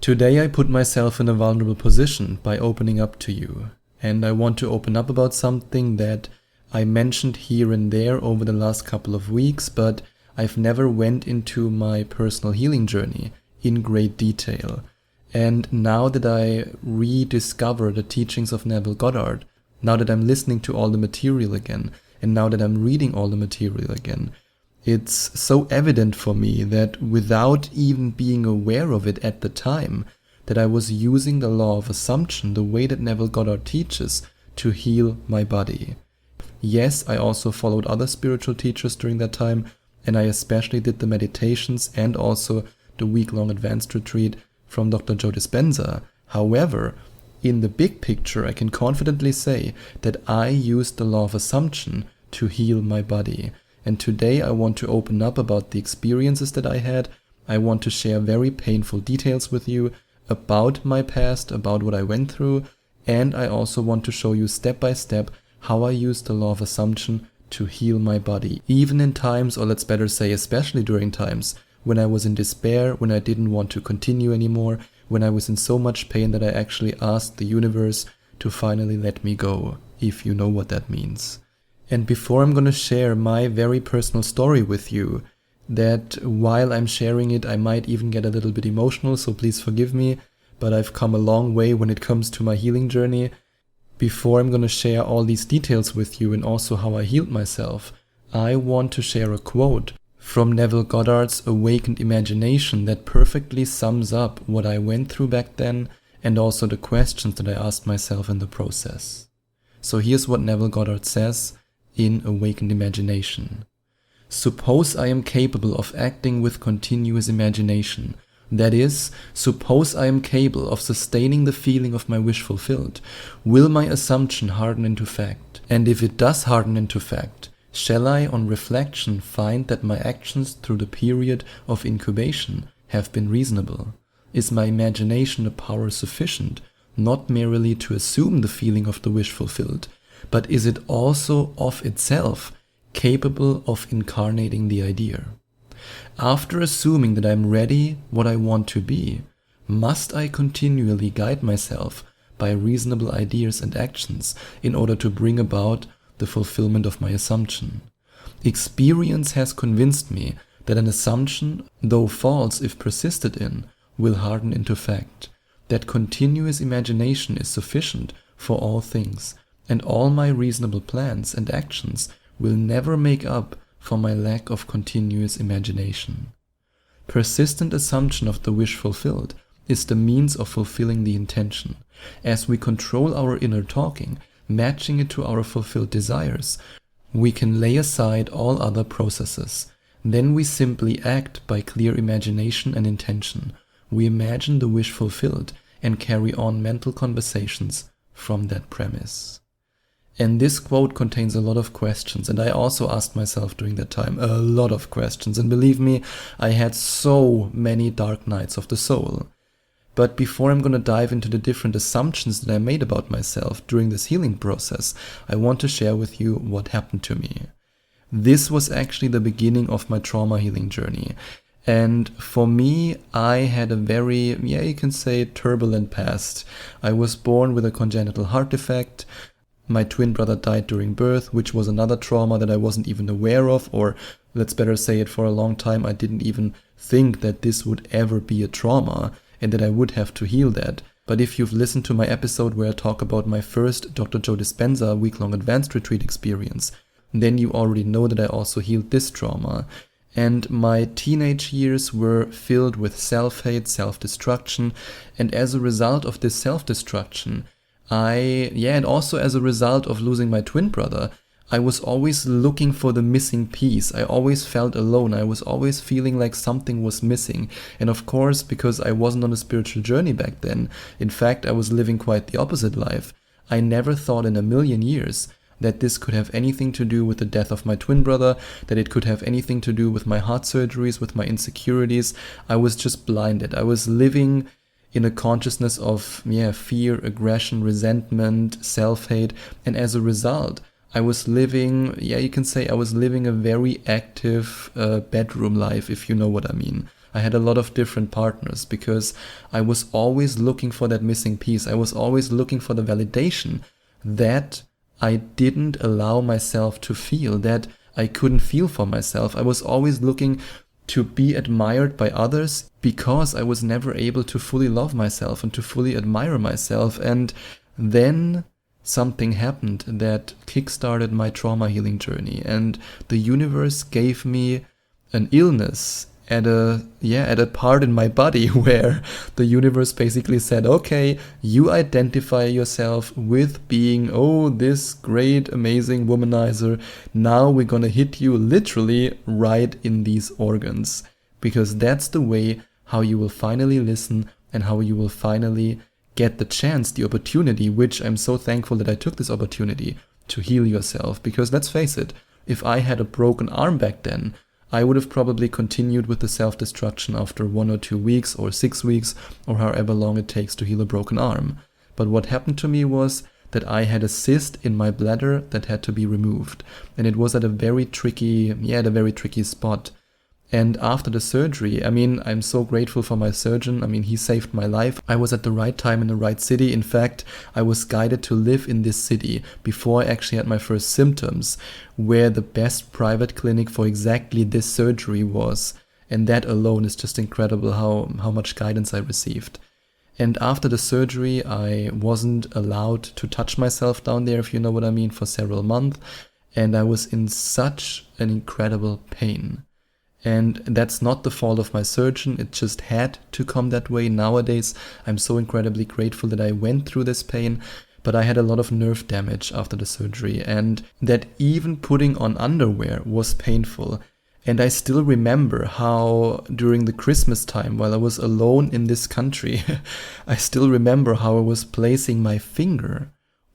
Today I put myself in a vulnerable position by opening up to you, and I want to open up about something that I mentioned here and there over the last couple of weeks, but I've never went into my personal healing journey in great detail. And now that I rediscover the teachings of Neville Goddard, now that I'm listening to all the material again, and now that I'm reading all the material again, it's so evident for me that without even being aware of it at the time, that I was using the law of assumption, the way that Neville Goddard teaches, to heal my body. Yes, I also followed other spiritual teachers during that time, and I especially did the meditations and also the week-long advanced retreat from Dr. Joe Dispenza. However, in the big picture, I can confidently say that I used the law of assumption to heal my body. And today I want to open up about the experiences that I had. I want to share very painful details with you about my past, about what I went through, and I also want to show you step by step how I used the law of assumption to heal my body. Even in times, or let's better say especially during times, when I was in despair, when I didn't want to continue anymore, when I was in so much pain that I actually asked the universe to finally let me go, if you know what that means. And before I'm going to share my very personal story with you, that while I'm sharing it, I might even get a little bit emotional, so please forgive me, but I've come a long way when it comes to my healing journey. Before I'm going to share all these details with you and also how I healed myself, I want to share a quote from Neville Goddard's Awakened Imagination that perfectly sums up what I went through back then and also the questions that I asked myself in the process. So here's what Neville Goddard says in Awakened Imagination. Suppose I am capable of acting with continuous imagination. That is, suppose I am capable of sustaining the feeling of my wish fulfilled. Will my assumption harden into fact? And if it does harden into fact, shall I, on reflection, find that my actions through the period of incubation have been reasonable? Is my imagination a power sufficient, not merely to assume the feeling of the wish fulfilled, but is it also of itself capable of incarnating the idea? After assuming that I am ready what I want to be, must I continually guide myself by reasonable ideas and actions in order to bring about the fulfillment of my assumption? Experience has convinced me that an assumption, though false if persisted in, will harden into fact, that continuous imagination is sufficient for all things, and all my reasonable plans and actions will never make up for my lack of continuous imagination. Persistent assumption of the wish fulfilled is the means of fulfilling the intention. As we control our inner talking, matching it to our fulfilled desires, we can lay aside all other processes. Then we simply act by clear imagination and intention. We imagine the wish fulfilled and carry on mental conversations from that premise. And this quote contains a lot of questions, and I also asked myself during that time a lot of questions, and believe me, I had so many dark nights of the soul. But before I'm going to dive into the different assumptions that I made about myself during this healing process, I want to share with you what happened to me. This was actually the beginning of my trauma healing journey. And for me, I had a very, you can say, turbulent past. I was born with a congenital heart defect. My twin brother died during birth, which was another trauma that I wasn't even aware of, or let's better say it, for a long time I didn't even think that this would ever be a trauma and that I would have to heal that. But if you've listened to my episode where I talk about my first Dr. Joe Dispenza week-long advanced retreat experience, then you already know that I also healed this trauma. And my teenage years were filled with self-hate, self-destruction, and as a result of this self-destruction, and also as a result of losing my twin brother, I was always looking for the missing piece. I always felt alone. I was always feeling like something was missing. And of course, because I wasn't on a spiritual journey back then, in fact, I was living quite the opposite life, I never thought in a million years that this could have anything to do with the death of my twin brother, that it could have anything to do with my heart surgeries, with my insecurities. I was just blinded. I was living in a consciousness of fear, aggression, resentment, self-hate, and as a result, I was living, you can say I was living a very active bedroom life, if you know what I mean. I had a lot of different partners because I was always looking for that missing piece. I was always looking for the validation that I didn't allow myself to feel, that I couldn't feel for myself. I was always looking to be admired by others because I was never able to fully love myself and to fully admire myself. And then something happened that kickstarted my trauma healing journey, and the universe gave me an illness at a part in my body where the universe basically said, okay, you identify yourself with being, this great, amazing womanizer. Now we're gonna hit you literally right in these organs, because that's the way how you will finally listen and how you will finally get the chance, the opportunity, which I'm so thankful that I took this opportunity to heal yourself. Because let's face it, if I had a broken arm back then, I would have probably continued with the self-destruction after 1 or 2 weeks or 6 weeks or however long it takes to heal a broken arm. But what happened to me was that I had a cyst in my bladder that had to be removed. And it was at a very tricky spot. And after the surgery, I'm so grateful for my surgeon. He saved my life. I was at the right time in the right city. In fact, I was guided to live in this city before I actually had my first symptoms, where the best private clinic for exactly this surgery was. And that alone is just incredible how much guidance I received. And after the surgery, I wasn't allowed to touch myself down there, if you know what I mean, for several months. And I was in such an incredible pain. And that's not the fault of my surgeon, it just had to come that way. Nowadays, I'm so incredibly grateful that I went through this pain, but I had a lot of nerve damage after the surgery, and that even putting on underwear was painful. And I still remember how during the Christmas time, while I was alone in this country, I still remember how I was placing my finger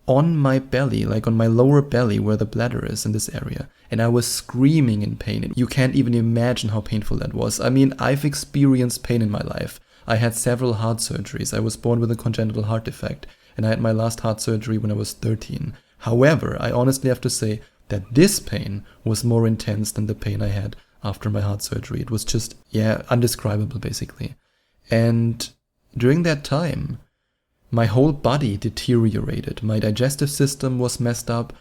on my belly, like on my lower belly where the bladder is in this area. And I was screaming in pain. You can't even imagine how painful that was. I've experienced pain in my life. I had several heart surgeries. I was born with a congenital heart defect, and I had my last heart surgery when I was 13. However, I honestly have to say that this pain was more intense than the pain I had after my heart surgery. It was just, undescribable basically. And during that time, my whole body deteriorated. My digestive system was messed up.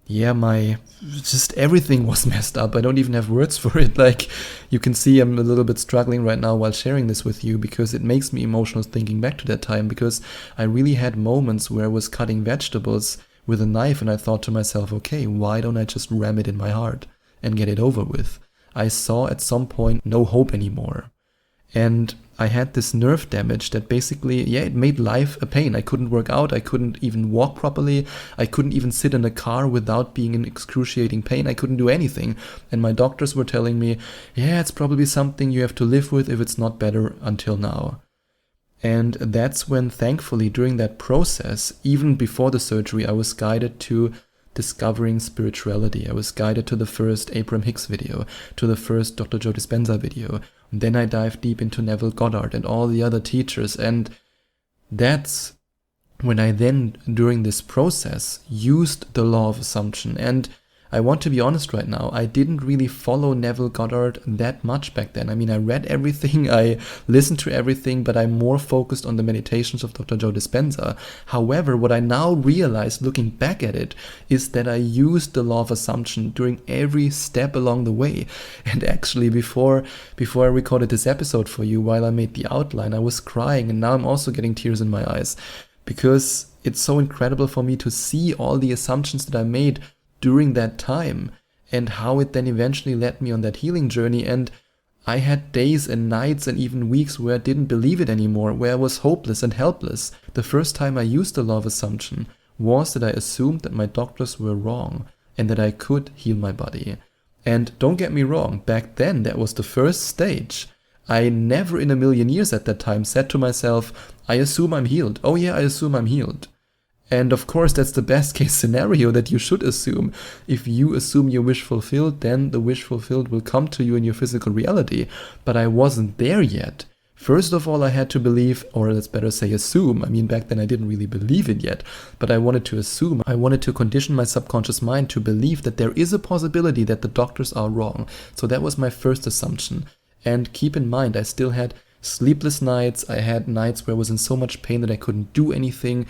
Just everything was messed up. I don't even have words for it. Like, you can see I'm a little bit struggling right now while sharing this with you, because it makes me emotional thinking back to that time, because I really had moments where I was cutting vegetables with a knife and I thought to myself, okay, why don't I just ram it in my heart and get it over with? I saw at some point no hope anymore. And I had this nerve damage that basically, it made life a pain. I couldn't work out. I couldn't even walk properly. I couldn't even sit in a car without being in excruciating pain. I couldn't do anything. And my doctors were telling me, it's probably something you have to live with if it's not better until now. And that's when, thankfully, during that process, even before the surgery, I was guided to discovering spirituality. I was guided to the first Abraham Hicks video, to the first Dr. Joe Dispenza video. And then I dived deep into Neville Goddard and all the other teachers. And that's when I then, during this process, used the law of assumption. And I want to be honest right now, I didn't really follow Neville Goddard that much back then. I read everything, I listened to everything, but I'm more focused on the meditations of Dr. Joe Dispenza. However, what I now realize, looking back at it, is that I used the law of assumption during every step along the way. And actually, before I recorded this episode for you, while I made the outline, I was crying, and now I'm also getting tears in my eyes, because it's so incredible for me to see all the assumptions that I made during that time, and how it then eventually led me on that healing journey. And I had days and nights and even weeks where I didn't believe it anymore, where I was hopeless and helpless. The first time I used the law of assumption was that I assumed that my doctors were wrong and that I could heal my body. And don't get me wrong, back then that was the first stage. I never in a million years at that time said to myself, I assume I'm healed. Oh yeah, I assume I'm healed. And of course, that's the best case scenario that you should assume. If you assume your wish fulfilled, then the wish fulfilled will come to you in your physical reality. But I wasn't there yet. First of all, I had to believe, or let's better say assume. Back then I didn't really believe it yet, but I wanted to assume. I wanted to condition my subconscious mind to believe that there is a possibility that the doctors are wrong. So that was my first assumption. And keep in mind, I still had sleepless nights. I had nights where I was in so much pain that I couldn't do anything.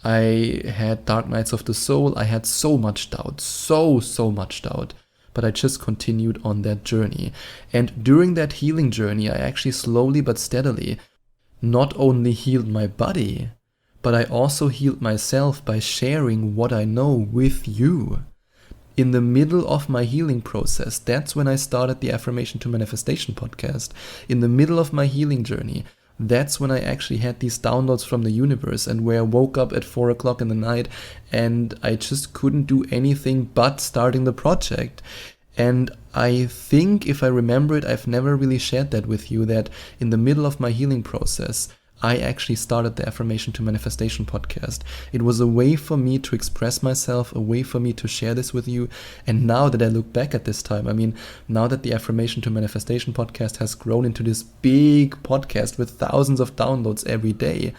I had dark nights of the soul. I had so much doubt, so much doubt. But I just continued on that journey. And during that healing journey, I actually slowly but steadily not only healed my body, but I also healed myself by sharing what I know with you. In the middle of my healing process, that's when I started the Affirmation to Manifestation podcast. In the middle of my healing journey, that's when I actually had these downloads from the universe, and where I woke up at 4 o'clock in the night and I just couldn't do anything but starting the project. And I think, if I remember it, I've never really shared that with you, that in the middle of my healing process, I actually started the Affirmation to Manifestation podcast. It was a way for me to express myself, a way for me to share this with you. And now that I look back at this time, I mean, now that the Affirmation to Manifestation podcast has grown into this big podcast with thousands of downloads every day,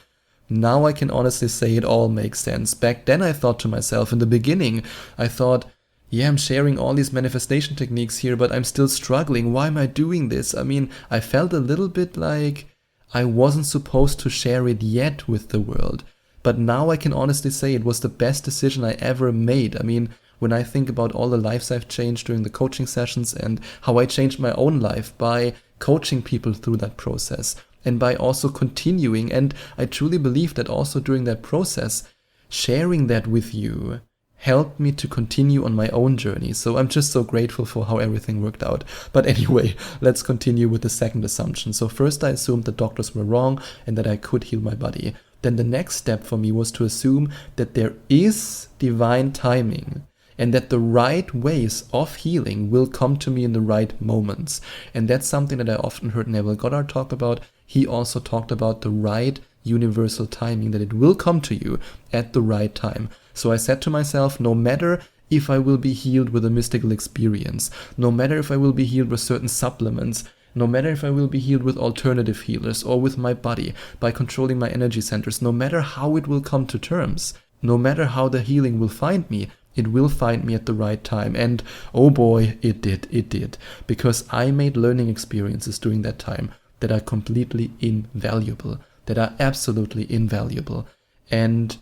now I can honestly say it all makes sense. Back then I thought to myself, in the beginning, I thought, yeah, I'm sharing all these manifestation techniques here, but I'm still struggling. Why am I doing this? I mean, I felt a little bit like I wasn't supposed to share it yet with the world. But now I can honestly say it was the best decision I ever made. I mean, when I think about all the lives I've changed during the coaching sessions and how I changed my own life by coaching people through that process and by also continuing, and I truly believe that also during that process, sharing that with you helped me to continue on my own journey. So I'm just so grateful for how everything worked out. But anyway, let's continue with the second assumption. So first I assumed the doctors were wrong and that I could heal my body. Then the next step for me was to assume that there is divine timing and that the right ways of healing will come to me in the right moments. And that's something that I often heard Neville Goddard talk about. He also talked about the right universal timing, that it will come to you at the right time. So I said to myself, no matter if I will be healed with a mystical experience, no matter if I will be healed with certain supplements, no matter if I will be healed with alternative healers or with my body by controlling my energy centers, no matter how it will come to terms, no matter how the healing will find me, it will find me at the right time. And oh boy, it did. Because I made learning experiences during that time that are completely invaluable, that are absolutely invaluable. And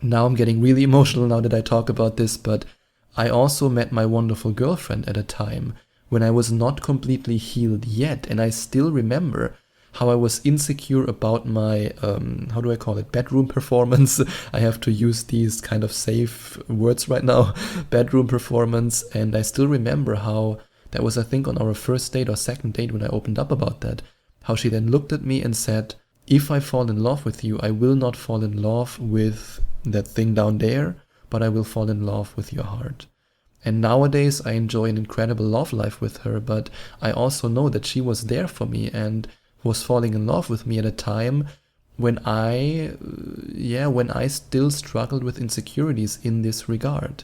now I'm getting really emotional now that I talk about this, but I also met my wonderful girlfriend at a time when I was not completely healed yet. And I still remember how I was insecure about my, how do I call it, bedroom performance. I have to use these kind of safe words right now, bedroom performance. And I still remember how that was, I think, on our first date or second date when I opened up about that, how she then looked at me and said, if I fall in love with you, I will not fall in love with that thing down there, but I will fall in love with your heart. And nowadays I enjoy an incredible love life with her, but I also know that she was there for me and was falling in love with me at a time when I still struggled with insecurities in this regard.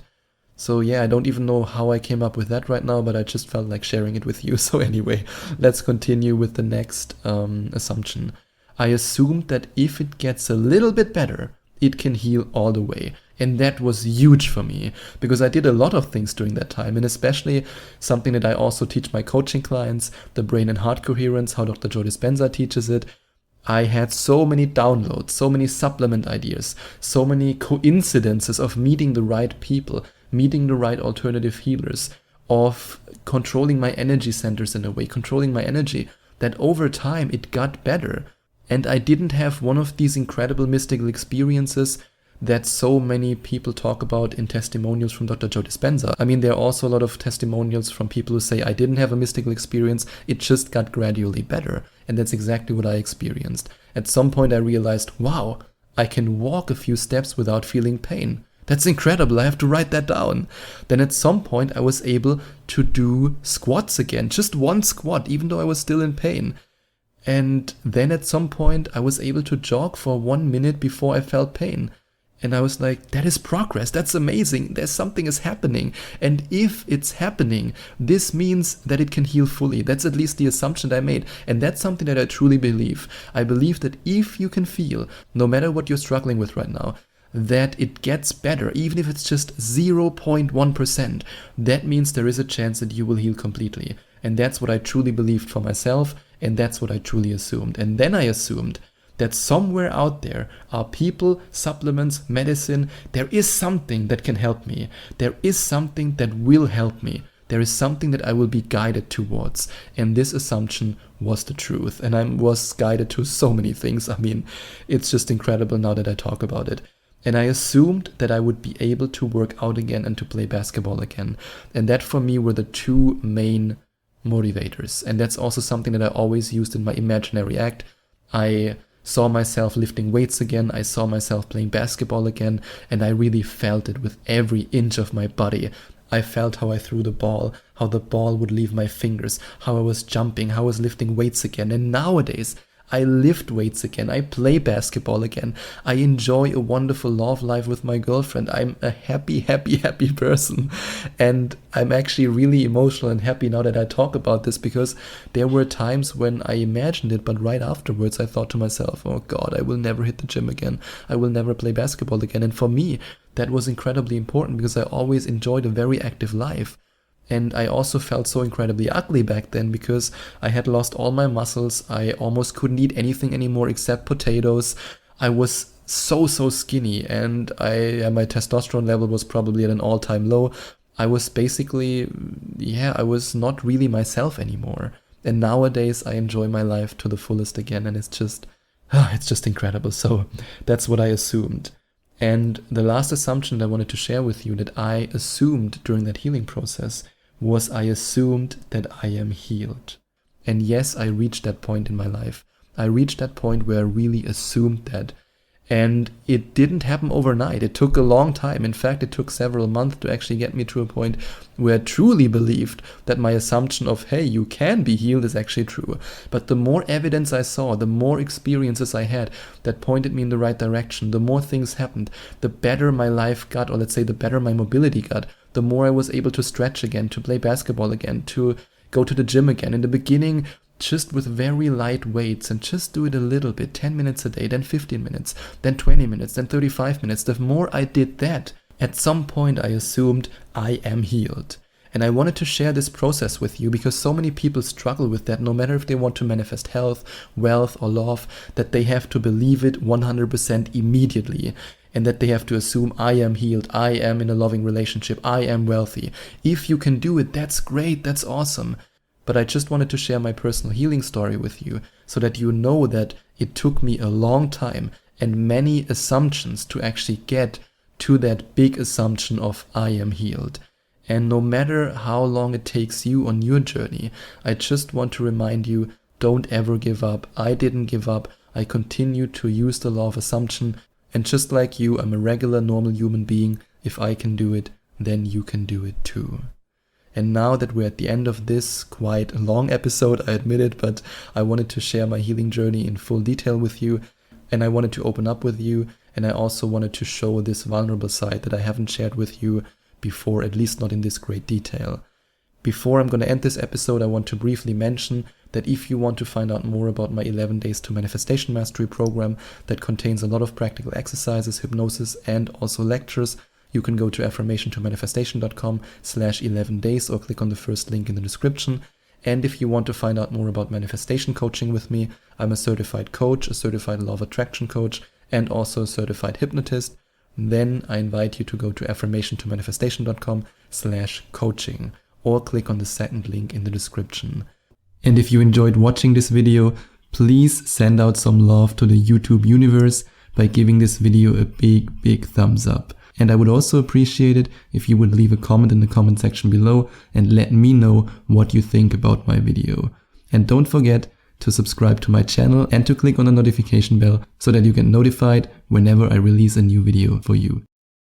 So yeah, I don't even know how I came up with that right now, but I just felt like sharing it with you. So anyway, let's continue with the next assumption. I assumed that if it gets a little bit better, it can heal all the way. And that was huge for me because I did a lot of things during that time, and especially something that I also teach my coaching clients, the brain and heart coherence, how Dr. Joe Dispenza teaches it. I had so many downloads, so many supplement ideas, so many coincidences of meeting the right people, meeting the right alternative healers, of controlling my energy centers in a way, controlling my energy, that over time it got better. And I didn't have one of these incredible mystical experiences that so many people talk about in testimonials from Dr. Joe Dispenza. I mean, there are also a lot of testimonials from people who say, I didn't have a mystical experience, it just got gradually better. And that's exactly what I experienced. At some point I realized, wow, I can walk a few steps without feeling pain. That's incredible, I have to write that down. Then at some point I was able to do squats again, just one squat, even though I was still in pain. And then at some point I was able to jog for 1 minute before I felt pain. And I was like, that is progress, that's amazing, there's something is happening. And if it's happening, this means that it can heal fully. That's at least the assumption that I made. And that's something that I truly believe. I believe that if you can feel, no matter what you're struggling with right now, that it gets better, even if it's just 0.1%, that means there is a chance that you will heal completely. And that's what I truly believed for myself, and that's what I truly assumed. And then I assumed that somewhere out there are people, supplements, medicine. There is something that can help me. There is something that will help me. There is something that I will be guided towards. And this assumption was the truth. And I was guided to so many things. I mean, it's just incredible now that I talk about it. And I assumed that I would be able to work out again and to play basketball again. And that for me were the two main motivators. And that's also something that I always used in my imaginary act. I saw myself lifting weights again. I saw myself playing basketball again. And I really felt it with every inch of my body. I felt how I threw the ball, how the ball would leave my fingers, how I was jumping, how I was lifting weights again. And nowadays, I lift weights again. I play basketball again. I enjoy a wonderful love life with my girlfriend. I'm a happy, happy, happy person. And I'm actually really emotional and happy now that I talk about this, because there were times when I imagined it, but right afterwards I thought to myself, oh God, I will never hit the gym again. I will never play basketball again. And for me, that was incredibly important because I always enjoyed a very active life. And I also felt so incredibly ugly back then because I had lost all my muscles. I almost couldn't eat anything anymore except potatoes. I was so skinny, and my testosterone level was probably at an all-time low. I was basically, I was not really myself anymore. And nowadays I enjoy my life to the fullest again, and it's just incredible. So that's what I assumed. And the last assumption that I wanted to share with you that I assumed during that healing process was I assumed that I am healed. And yes, I reached that point in my life. I reached that point where I really assumed that. And it didn't happen overnight. It took a long time. In fact, it took several months to actually get me to a point where I truly believed that my assumption of, hey, you can be healed is actually true. But the more evidence I saw, the more experiences I had that pointed me in the right direction, the more things happened, the better my life got, or let's say the better my mobility got, the more I was able to stretch again, to play basketball again, to go to the gym again. In the beginning, just with very light weights, and just do it a little bit, 10 minutes a day, then 15 minutes, then 20 minutes, then 35 minutes. The more I did that, at some point I assumed I am healed. And I wanted to share this process with you because so many people struggle with that, no matter if they want to manifest health, wealth, or love, that they have to believe it 100% immediately. And that they have to assume I am healed, I am in a loving relationship, I am wealthy. If you can do it, that's great, that's awesome. But I just wanted to share my personal healing story with you so that you know that it took me a long time and many assumptions to actually get to that big assumption of I am healed. And no matter how long it takes you on your journey, I just want to remind you, don't ever give up. I didn't give up. I continue to use the law of assumption. And just like you, I'm a regular, normal human being. If I can do it, then you can do it too. And now that we're at the end of this quite long episode, I admit it, but I wanted to share my healing journey in full detail with you. And I wanted to open up with you. And I also wanted to show this vulnerable side that I haven't shared with you before, at least not in this great detail. Before I'm going to end this episode, I want to briefly mention that if you want to find out more about my 11 Days to Manifestation Mastery program that contains a lot of practical exercises, hypnosis, and also lectures, you can go to affirmationtomanifestation.com/11 days or click on the first link in the description. And if you want to find out more about manifestation coaching with me, I'm a certified coach, a certified law of attraction coach, and also a certified hypnotist. Then I invite you to go to affirmationtomanifestation.com/coaching or click on the second link in the description. And if you enjoyed watching this video, please send out some love to the YouTube universe by giving this video a big thumbs up. And I would also appreciate it if you would leave a comment in the comment section below and let me know what you think about my video. And don't forget to subscribe to my channel and to click on the notification bell so that you get notified whenever I release a new video for you.